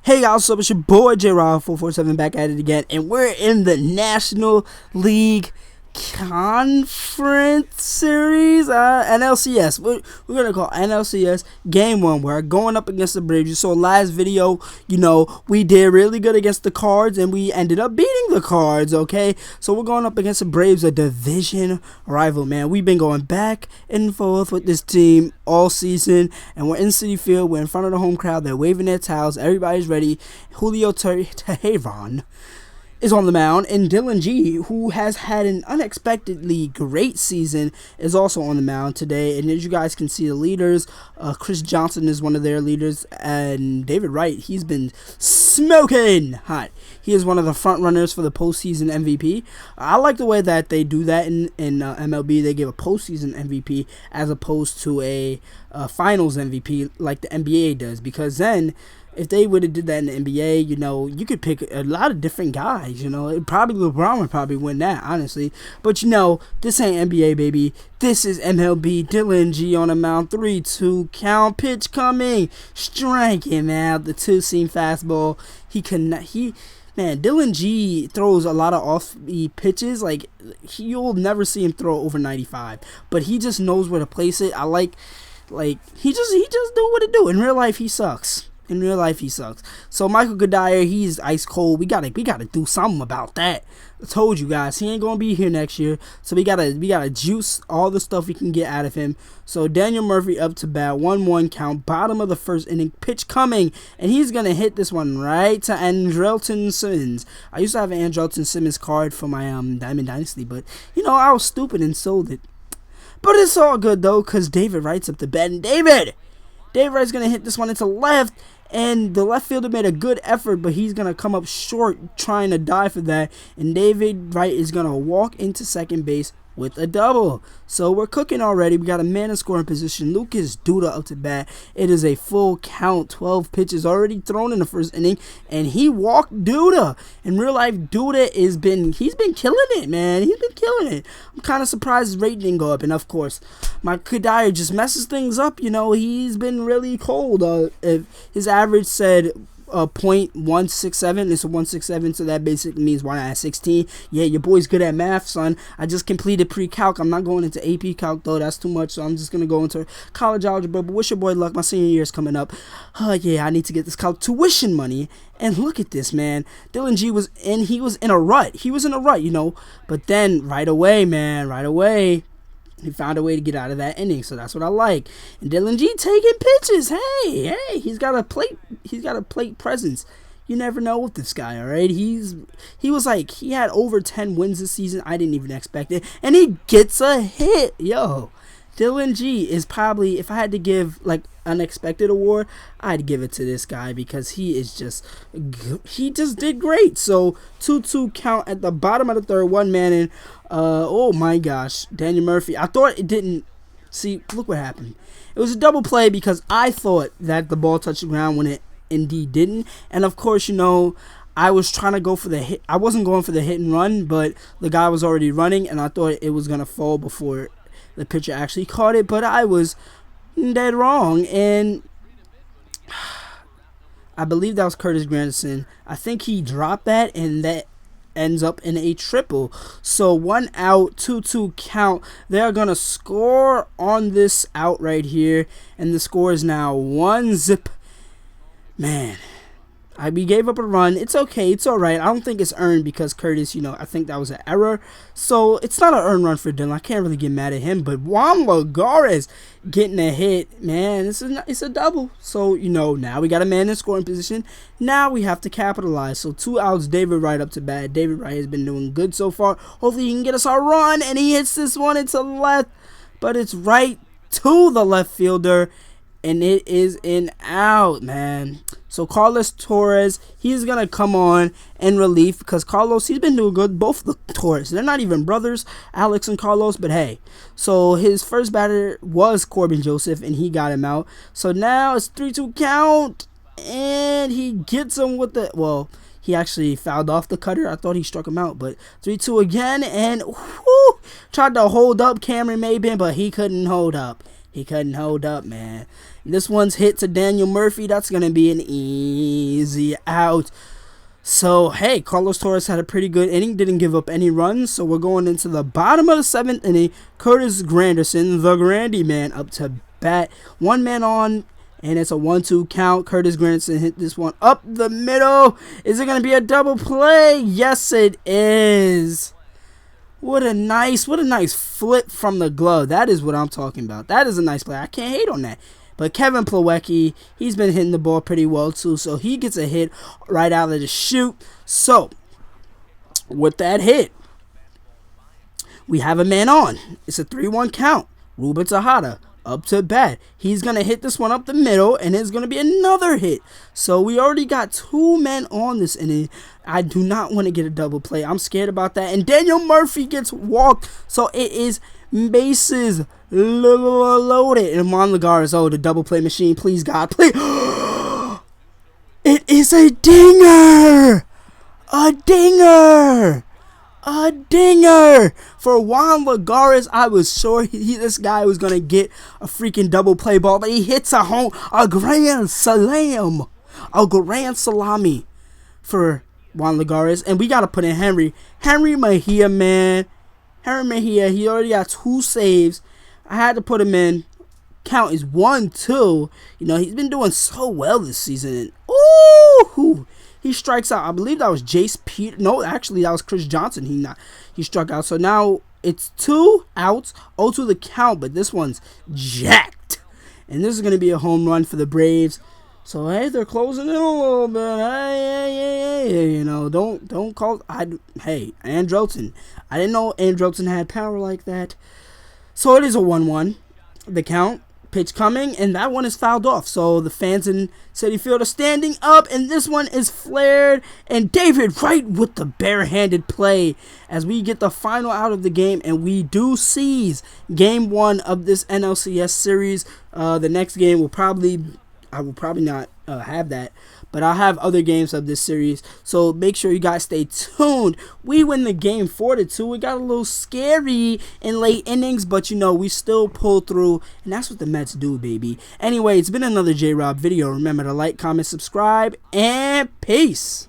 Hey guys, what's up? It's your boy J-Rob447 back at it again, and we're in the National League Conference Series, NLCS. We're gonna call NLCS Game 1. We're going up against the Braves. You saw last video, we did really good against the Cards, and we ended up beating the Cards, okay? So we're going up against the Braves, a division rival, man. We've been going back and forth with this team all season, and we're in Citi Field. We're in front of the home crowd. They're waving their towels. Everybody's ready. Julio Teheran is on the mound, and Dylan G, who has had an unexpectedly great season, is also on the mound today. And as you guys can see, the leaders, Chris Johnson is one of their leaders, and David Wright, he's been smoking hot. He is one of the front runners for the postseason MVP. I like the way that they do that in MLB. They give a postseason MVP as opposed to a finals MVP like the NBA does, because then if they would have did that in the NBA, you could pick a lot of different guys, Probably LeBron would probably win that, honestly. But, this ain't NBA, baby. This is MLB. Dylan G on the mound. 3-2 count. Pitch coming. Striking out the two-seam fastball. Man, Dylan G throws a lot of off-speed pitches. Like, you'll never see him throw over 95. But he just knows where to place it. I like he just do what it do. In real life, he sucks. So Michael Goodire, he's ice cold. We gotta do something about that. I told you guys, he ain't gonna be here next year. So we gotta juice all the stuff we can get out of him. So Daniel Murphy up to bat, 1-1 count, bottom of the first inning, pitch coming, and he's gonna hit this one right to Andrelton Simmons. I used to have an Andrelton Simmons card for my Diamond Dynasty, but I was stupid and sold it. But it's all good though, cause David Wright's up to bat, and David Wright's gonna hit this one into left. And the left fielder made a good effort, but he's going to come up short trying to dive for that. And David Wright is going to walk into second base with a double. So we're cooking already. We got a man in scoring position. Lucas Duda up to bat. It is a full count. 12 pitches already thrown in the first inning, and he walked Duda. In real life, Duda he's been killing it, man. He's been killing it. I'm kind of surprised his rate didn't go up. And of course, my Kadire just messes things up. He's been really cold. If his average said .167, it's a 167, so that basically means 1 out of 16. Yeah, your boy's good at math, son. I just completed pre-calc. I'm not going into AP calc though, that's too much, so I'm just gonna go into college algebra. But wish your boy luck. My senior year is coming up. Yeah, I need to get this college tuition money. And look at this, man. Dylan G was in a rut. But then right away, he found a way to get out of that inning, so that's what I like. And Dylan G taking pitches. Hey, he's got a plate presence. You never know with this guy, all right? He had over 10 wins this season. I didn't even expect it. And he gets a hit. Dylan G is probably, if I had to give unexpected award, I'd give it to this guy, because he just did great. So 2-2 count at the bottom of the third, one man in. Oh my gosh, Daniel Murphy. I thought it didn't. See, look what happened. It was a double play because I thought that the ball touched the ground when it indeed didn't. And of course, I was trying to go for the hit. I wasn't going for the hit and run, but the guy was already running, and I thought it was gonna fall before the pitcher actually caught it, but I was dead wrong, and I believe that was Curtis Granderson. I think he dropped that, and that ends up in a triple. So 1 out, 2-2 count. They're going to score on this out right here, and the score is now 1-0. Man, we gave up a run. It's okay. It's all right. I don't think it's earned because Curtis, I think that was an error. So it's not an earned run for Dylan. I can't really get mad at him. But Juan Lagares getting a hit, man, it's a double. So, now we got a man in scoring position. Now we have to capitalize. So 2 outs, David Wright up to bat. David Wright has been doing good so far. Hopefully he can get us our run. And he hits this one into left. But it's right to the left fielder. And it is an out, man. So Carlos Torres, he's going to come on in relief because Carlos, he's been doing good. Both the Torres, they're not even brothers, Alex and Carlos, but hey. So his first batter was Corbin Joseph, and he got him out. So now it's 3-2 count, and he gets him with he actually fouled off the cutter. I thought he struck him out, but 3-2 again, and tried to hold up Cameron Maybin, but he couldn't hold up. He couldn't hold up, man. This one's hit to Daniel Murphy. That's going to be an easy out. So, hey, Carlos Torres had a pretty good inning. Didn't give up any runs. So, we're going into the bottom of the 7th inning. Curtis Granderson, the Grandy man, up to bat. One man on, and it's a 1-2 count. Curtis Granderson hit this one up the middle. Is it going to be a double play? Yes, it is. What a nice flip from the glove. That is what I'm talking about. That is a nice play. I can't hate on that. But Kevin Plawecki, he's been hitting the ball pretty well too, so he gets a hit right out of the chute. So, with that hit, we have a man on. It's a 3-1 count. Ruben Tejada up to bat. He's going to hit this one up the middle, and it's going to be another hit. So, we already got 2 men on this inning. I do not want to get a double play. I'm scared about that. And Daniel Murphy gets walked, so it is bases loaded. And Juan Lagares, the double play machine. Please, God, please. It is a dinger. A dinger. A dinger for Juan Lagares. I was sure this guy was going to get a freaking double play ball, but he hits a grand slam. A grand salami for Juan Lagares. And we got to put in Henry Mejia, man. Henry Mejia, he already got 2 saves. I had to put him in. Count is 1-2. You know, he's been doing so well this season. Ooh, he strikes out. I believe that was Jace Peter. No, actually, that was Chris Johnson. He struck out. So now it's 2 outs. 0-2 the count, but this one's jacked. And this is going to be a home run for the Braves. So, hey, they're closing in a little bit. Hey, you know, don't call. Hey, Andrelton. I didn't know Andrelton had power like that. So, it is a 1-1. The count. Pitch coming, and that one is fouled off. So, the fans in Citi Field are standing up, and this one is flared. And David Wright with the barehanded play as we get the final out of the game, and we do seize Game 1 of this NLCS series. The next game I will probably not have that, but I'll have other games of this series. So make sure you guys stay tuned. We win the game 4-2. It got a little scary in late innings, but you know, we still pull through, and that's what the Mets do, baby. Anyway, it's been another J-Rob video. Remember to like, comment, subscribe, and peace.